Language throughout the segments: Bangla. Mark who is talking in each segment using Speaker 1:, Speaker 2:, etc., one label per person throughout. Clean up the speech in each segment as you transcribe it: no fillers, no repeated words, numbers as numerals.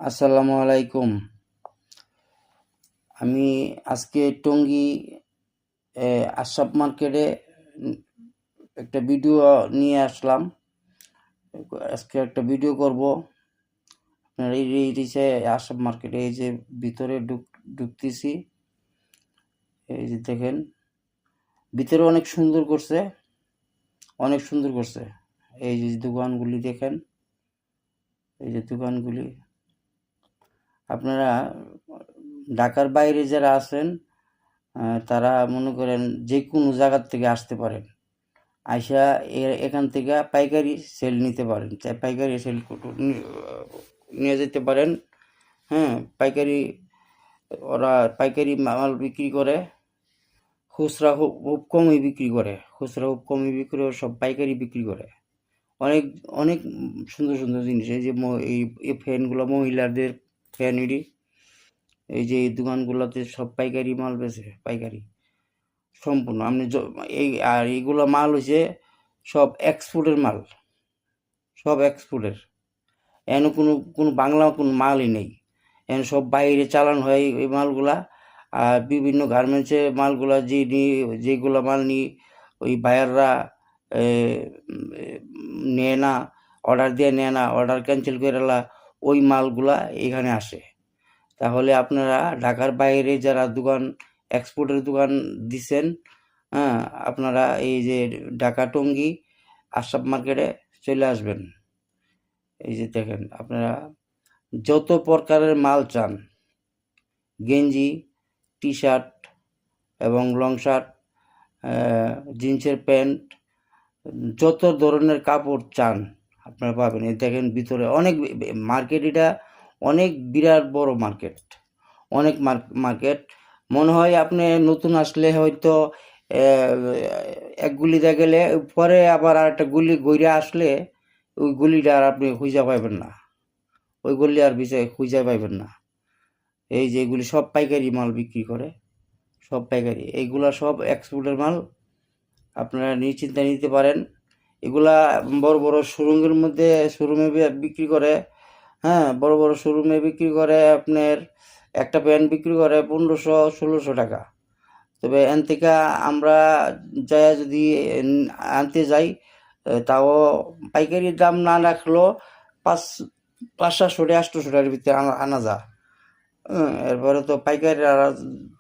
Speaker 1: আসসালামু আলাইকুম। আমি আজকে টঙ্গী আশরাফ মার্কেটে একটা ভিডিও নিয়ে আসলাম। আজকে একটা ভিডিও করব। আপনার এই দিছে আশরাফ মার্কেটে, এই যে ভিতরে ঢুকতেছি, এই যে দেখেন ভিতরে অনেক সুন্দর করছে, অনেক সুন্দর করছে। এই যে দোকানগুলি দেখেন, এই যে দোকানগুলি আপনারা ঢাকার বাইরে যারা আছেন তারা মনে করেন যে কোনো জায়গার থেকে আসতে পারেন, আইসা এখান থেকে পাইকারি সেল নিতে পারেন, চাই পাইকারি সেল নিয়ে যেতে পারেন। হ্যাঁ, পাইকারি, ওরা পাইকারি মাল বিক্রি করে, খুচরা খুব কমই বিক্রি করে, খুচরা খুব কমই বিক্রি করে, সব পাইকারি বিক্রি করে। অনেক অনেক সুন্দর সুন্দর জিনিস, এই যে এই ফ্যানগুলো মহিলাদের ফ্যান, এই যে এই দোকানগুলোতে সব পাইকারি মাল বেচে, পাইকারি সম্পূর্ণ। আপনি এই আর এইগুলো মাল হয়েছে সব এক্সপোর্টের মাল, সব এক্সপোর্টের। এন কোনো কোনো বাংলা কোনো মালই নেই, এন সব বাইরে চালান হয় এই মালগুলা। আর বিভিন্ন গার্মেন্টসের মালগুলা যেগুলো মাল নিয়ে ওই বায়াররা নেয় না, অর্ডার দিয়ে নেয় না, অর্ডার ক্যান্সেল করে ওই মালগুলা এখানে আসে। তাহলে আপনারা ঢাকার বাইরে যারা দোকান, এক্সপোর্টের দোকান দিচ্ছেন, হ্যাঁ, আপনারা এই যে ঢাকা টঙ্গী আশরাফ মার্কেটে চলে আসবেন। এই যে দেখেন, আপনারা যত প্রকারের মাল চান, গেঞ্জি, টি শার্ট এবং লং শার্ট, জিন্সের প্যান্ট, যত ধরনের কাপড় চান আপনারা পাবেন। এই দেখেন ভিতরে অনেক মার্কেট, এটা অনেক বিরাট বড় মার্কেট, অনেক মার্কেট। মনে হয় আপনি নতুন আসলে হয়তো এক গুলিতে গেলে পরে আবার আর একটা গুলি ঘুরে আসলে ওই গুলিটা আর আপনি খুঁজে পাইবেন না, ওই গুলি আর বিষয় খুঁজে পাইবেন না। এই যে এগুলি সব পাইকারি মাল বিক্রি করে, সব পাইকারি, এইগুলা সব এক্সপোর্টের মাল, আপনারা নিশ্চিন্তে নিতে পারেন। এগুলা বড় বড় শোরুমের মধ্যে, শোরুমে বিক্রি করে। হ্যাঁ, বড় বড় শোরুমে বিক্রি করে আপনার একটা প্যান্ট বিক্রি করে 1500-1600 টাকা। তবে এন থেকে আমরা যদি আনতে যাই, তাও পাইকারি দাম না রাখলেও 500-700 টাকার ভিতরে আনা যায়। এরপরে তো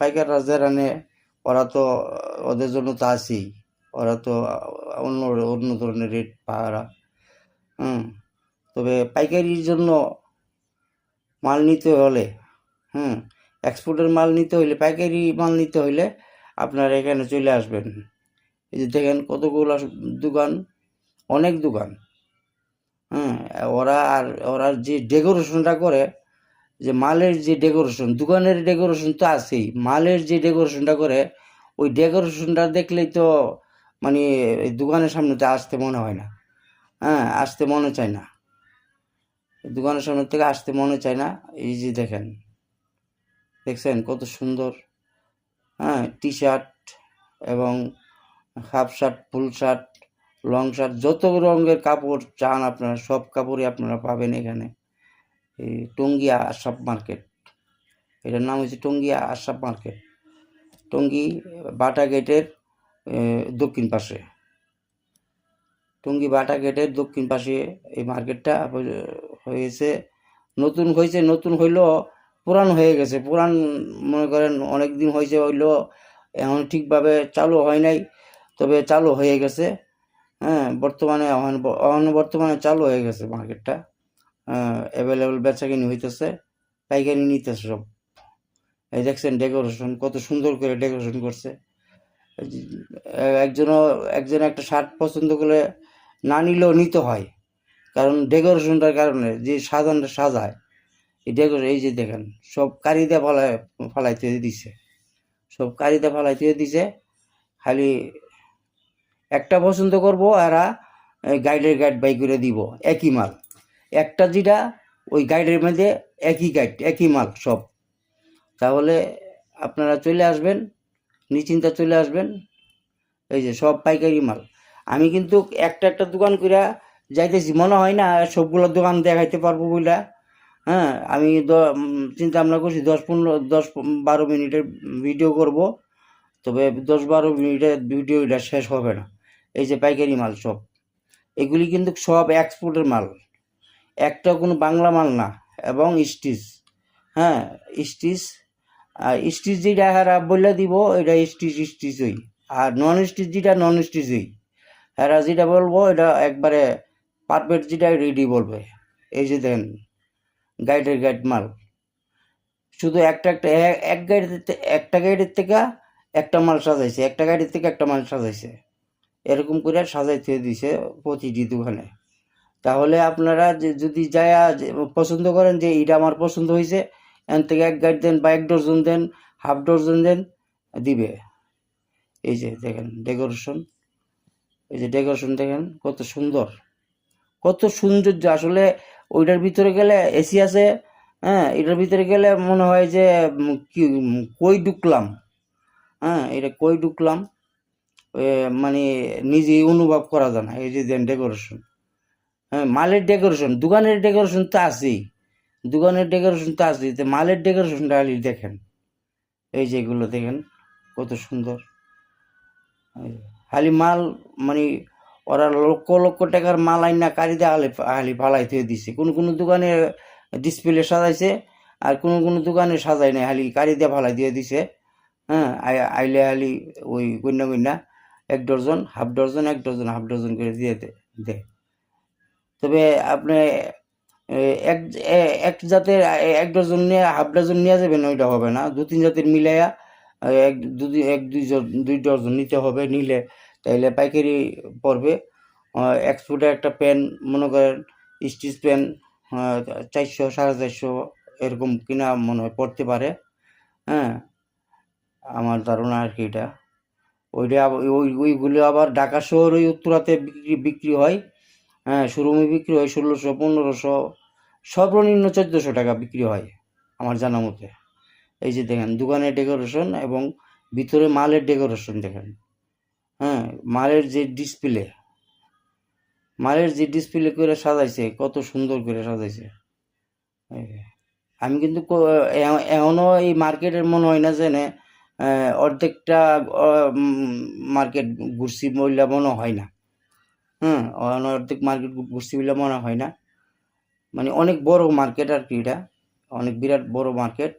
Speaker 1: পাইকাররা যারা নেয়, ওরা তো ওদের জন্য তো আছেই, ওরা তো অন্য অন্য ধরনের রেট পাওয়া। তবে পাইকারির জন্য মাল নিতে হলে, এক্সপোর্টের মাল নিতে হইলে, পাইকারি মাল নিতে হইলে আপনারা এখানে চলে আসবেন। এই যে দেখেন কতগুলো দোকান, অনেক দোকান। ওরা যে ডেকোরেশনটা করে, যে মালের যে ডেকোরেশন, দোকানের ডেকোরেশন তো আছেই, মালের যে ডেকোরেশনটা করে, ওই ডেকোরেশনটা দেখলেই তো মানে এই দোকানের সামনে তো আসতে মনে হয় না, আসতে মনে চায় না, দোকানের সামনে থেকে আসতে মনে চায় না। এই যে দেখছেন কত সুন্দর, টি শার্ট এবং half shirt, full shirt, long shirt, যত রঙের কাপড় চান আপনারা সব কাপড়ই আপনারা পাবেন এখানে। এই টঙ্গী আশরাফ মার্কেট, এটার নাম হচ্ছে টঙ্গী আশরাফ মার্কেট, টঙ্গী বাটা গেটের দক্ষিণ পাশে, টঙ্গী বাটা গেটের দক্ষিণ পাশে এই মার্কেটটা হয়েছে। নতুন হয়েছে, নতুন হইলেও পুরান হয়ে গেছে, পুরান মনে করেন অনেক দিন হয়েছে, হইলেও এখন ঠিকভাবে চালু হয় নাই, তবে চালু হয়ে গেছে। বর্তমানে চালু হয়ে গেছে মার্কেটটা, অ্যাভেলেবেল বেচাকিনি হইতেছে, পাইকারি নিতেছে সব। এই দেখছেন ডেকোরেশন কত সুন্দর করে ডেকোরেশন করছে। একজন একটা শার্ট পছন্দ করে না নিলেও নিতে হয়, কারণ ডেকোরেশনটার কারণে যে সাজায় এই ডেকোরেশন। এই যে দেখেন সব কারিতে ফালাইতে দিছে, সব কারিতে ফালাইতে দিছে, খালি একটা পছন্দ করবো, এরা গাইড বাই করে দিব একই মাল, একটা যেটা ওই গাইডের মধ্যে একই মাল সব। তাহলে আপনারা চলে আসবেন, নিশ্চিন্তে চলে আসবেন। এই যে সব পাইকারি মাল। আমি কিন্তু একটা একটা দোকান করে যাইতেছি, মনে হয় না সবগুলো দোকান দেখাইতে পারবো বলে, হ্যাঁ, আমি চিন্তা ভাবনা করছি 10-12 মিনিটের ভিডিও করব, তবে 10-12 মিনিটের ভিডিও এটা শেষ হবে না। এই যে পাইকারি মাল সব, এগুলি কিন্তু সব এক্সপোর্টের মাল, একটাও কোনো বাংলা মাল না। এবং স্টিচ, হ্যাঁ স্টিচ, আর স্টিচ যেটা হারা বললে দিব এটা স্টিচই, আর নন স্টিচ যেটা নন স্টিচই। এরা যেটা বলবো এটা একবারে পারফেক্ট, যেটা রেডি বলবে। এই যে দেন গাইড মাল, শুধু এক গাড়িতে একটা গাড়ির থেকে একটা মাল সাজাইছে, একটা গাড়ির থেকে একটা মাল সাজাইছে, এরকম করে সাজাইতে দিছে প্রতিটি দোকানে। তাহলে আপনারা যদি যায়া পছন্দ করেন যে এটা আমার পছন্দ হয়েছে, এখান থেকে এক গাড়ি দেন বা 1 ডজন দেন, হাফ ডজন দেন, দিবে। এই যে দেখেন ডেকোরেশন, এই যে ডেকোরেশন দেখেন কত সুন্দর, কত সৌন্দর্য। আসলে ওইটার ভিতরে গেলে এসি আছে, হ্যাঁ এটার ভিতরে গেলে মনে হয় যে কি কই ঢুকলাম, হ্যাঁ এটা কই ঢুকলাম, মানে নিজেই অনুভব করা যায় না। এই যে দেন ডেকোরেশন, হ্যাঁ মালের ডেকোরেশন, দোকানের ডেকোরেশন তো আছেই, দোকানের ডেকোরেশন তো আছেই, তো মালের ডেকোরেশনটা খালি দেখেন। এই যে এগুলো দেখেন কত সুন্দর, খালি মাল, মানে ওরা লক্ষ লক্ষ টাকার মাল আইনা কারিদে খালি ফালাই থুয়ে দিছে। কোনো কোনো দোকানে ডিসপ্লে সাজাইছে, আর কোনো কোনো দোকানে সাজাই নাই, খালি কারিদে ফালাই দিয়ে দিছে। হ্যাঁ আইলে খালি ওই গন্যা গন্যা 1 dozen, half dozen, 1 dozen, half dozen করে দিয়ে দেয়। তবে আপনি এক এক জাতের 1 ডজন নিয়ে হাফ ডজন নিয়ে যাবেন, ওইটা হবে না। 2-3 জাতের মিলাইয়া দুই ডজন নিতে হবে, নিলে তাইলে পাইকারি পড়বে। এক্সপোর্টে একটা প্যান মনে করেন স্টিচ প্যান 400, 450 এরকম কিনা মনে হয় পড়তে পারে। হ্যাঁ আমার ধারণা আর কি এটা। ওইগুলো আবার ঢাকা শহর ওই উত্তরাতে বিক্রি হয়। হ্যাঁ শোরুমে বিক্রি হয় 1600, 1500, সর্বনিম্ন 1400 টাকা বিক্রি হয় আমার জানা মতে। এই যে দেখেন দোকানের ডেকোরেশন এবং ভিতরে মালের ডেকোরেশন দেখেন। হ্যাঁ মালের যে ডিসপ্লে করে সাজাইছে, কত সুন্দর করে সাজাইছে। আমি কিন্তু এখনো এই মার্কেটের মনে হয় না যে অর্ধেকটা মার্কেট ঘুরছি বললে মনে হয় না। অর্ধেক মার্কেট ঘুরছি বললে মনে হয় না, মানে অনেক বড় মার্কেট আর কি, এটা অনেক বিরাট বড় মার্কেট।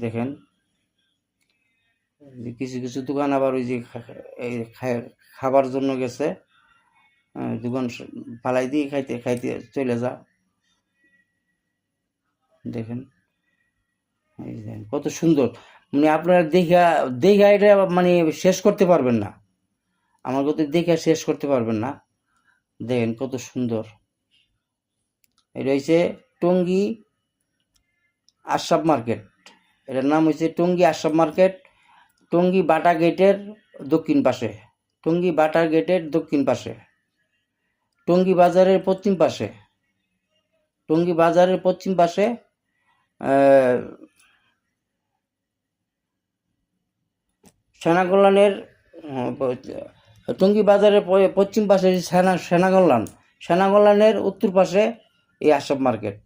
Speaker 1: দেখেন কিছু কিছু দোকান আবার ওই যে খাবার জন্য গেছে, দোকান পালাই দিয়ে খাইতে খাইতে চলে যা। দেখেন এই দেখেন কত সুন্দর, মানে আপনারা দেখা এটা মানে শেষ করতে পারবেন না, আমার কথা দেখা শেষ করতে পারবেন না। দেখেন কত সুন্দর, এটা হচ্ছে টঙ্গী আশরাফ মার্কেট, এটার নাম হচ্ছে টঙ্গী আশরাফ মার্কেট। টঙ্গী বাটা গেটের দক্ষিণ পাশে, টঙ্গী বাটার গেটের দক্ষিণ পাশে, টঙ্গী বাজারের পশ্চিম পাশে, টঙ্গী বাজারের পশ্চিম পাশে সেনাকল্যাণের, টঙ্গী বাজারের পশ্চিম পাশে সেনাকল্যাণের উত্তর পাশে এই আশরাফ মার্কেট,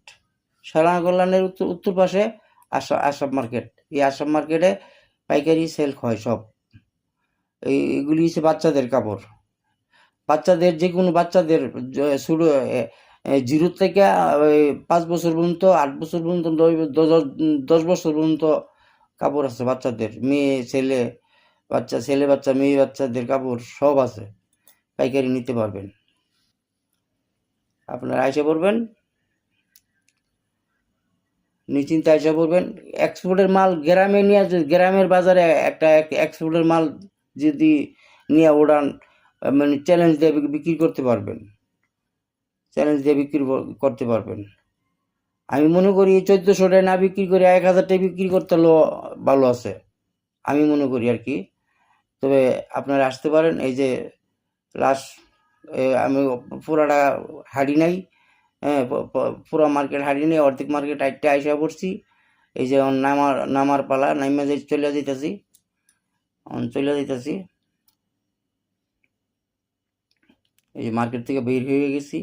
Speaker 1: সেনাকল্যাণের উত্তর পাশে আশরাফ মার্কেট। এই আশরাফ মার্কেটে পাইকারি সেল হয় সব। এইগুলি হচ্ছে বাচ্চাদের কাপড়, বাচ্চাদের যে কোনো বাচ্চাদের শুরু 0 থেকে 5 বছর পর্যন্ত, 8 বছর পর্যন্ত, 10 বছর পর্যন্ত কাপড় আছে বাচ্চাদের, মেয়ে ছেলে বাচ্চা মেয়ে বাচ্চাদের কাপড় সব আছে, পাইকারি নিতে পারবেন। আপনারা আইসা পড়বেন, নিশ্চিন্তে আইসা পড়বেন। এক্সপোর্টের মাল গ্রামে নিয়ে, গ্রামের বাজারে একটা এক্সপোর্টের মাল যদি নিয়ে ওড়ান, মানে চ্যালেঞ্জ দিয়ে বিক্রি করতে পারবেন, করতে পারবেন। আমি মনে করি 1400 টাকা না বিক্রি করে 1000 টাকা বিক্রি করতে হলেও ভালো আছে, আমি মনে করি আর কি। তবে আপনারা আসতে পারেন। এই যে লাস্ট আমি পুরাটা হাঁড়ি নাই, হ্যাঁ পুরো মার্কেট হাঁড়ি নেই, অর্ধেক মার্কেট আইটটা আইসা পড়ছি। এই যে নামার পালা, নাইমা চলে যেতেছি, এই মার্কেট থেকে বের হয়ে গেছি।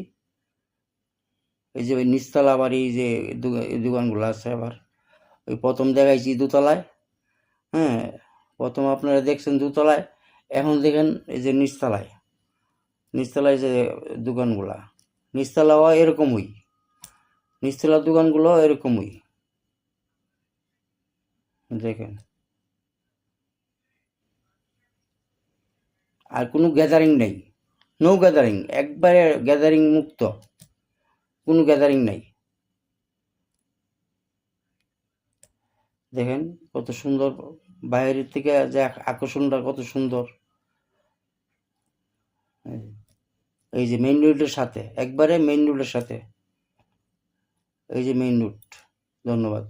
Speaker 1: এই যে ওই নিচতলা আবার এই যে এই দোকানগুলো আছে আবার। ওই প্রথম দেখাইছি দোতলায়, হ্যাঁ, প্রথম আপনারা দেখছেন দোতলায়, এখন দেখেন এই যে নিচতলায় যে দোকানগুলা, নিচতলাও এরকমই, নিচতলার দোকানগুলো এরকমই দেখেন। আর কোনো গ্যাদারিং নেই, নো গ্যাদারিং, একবারে গ্যাদারিং মুক্ত, কোনো গ্যাদারিং নাই। দেখেন কত সুন্দর, বাইরের থেকে যে আকর্ষণটা কত সুন্দর। এই যে মেইন রোডের সাথে, একবারে মেইন রোডের সাথে, এই যে মেইন রোড। ধন্যবাদ।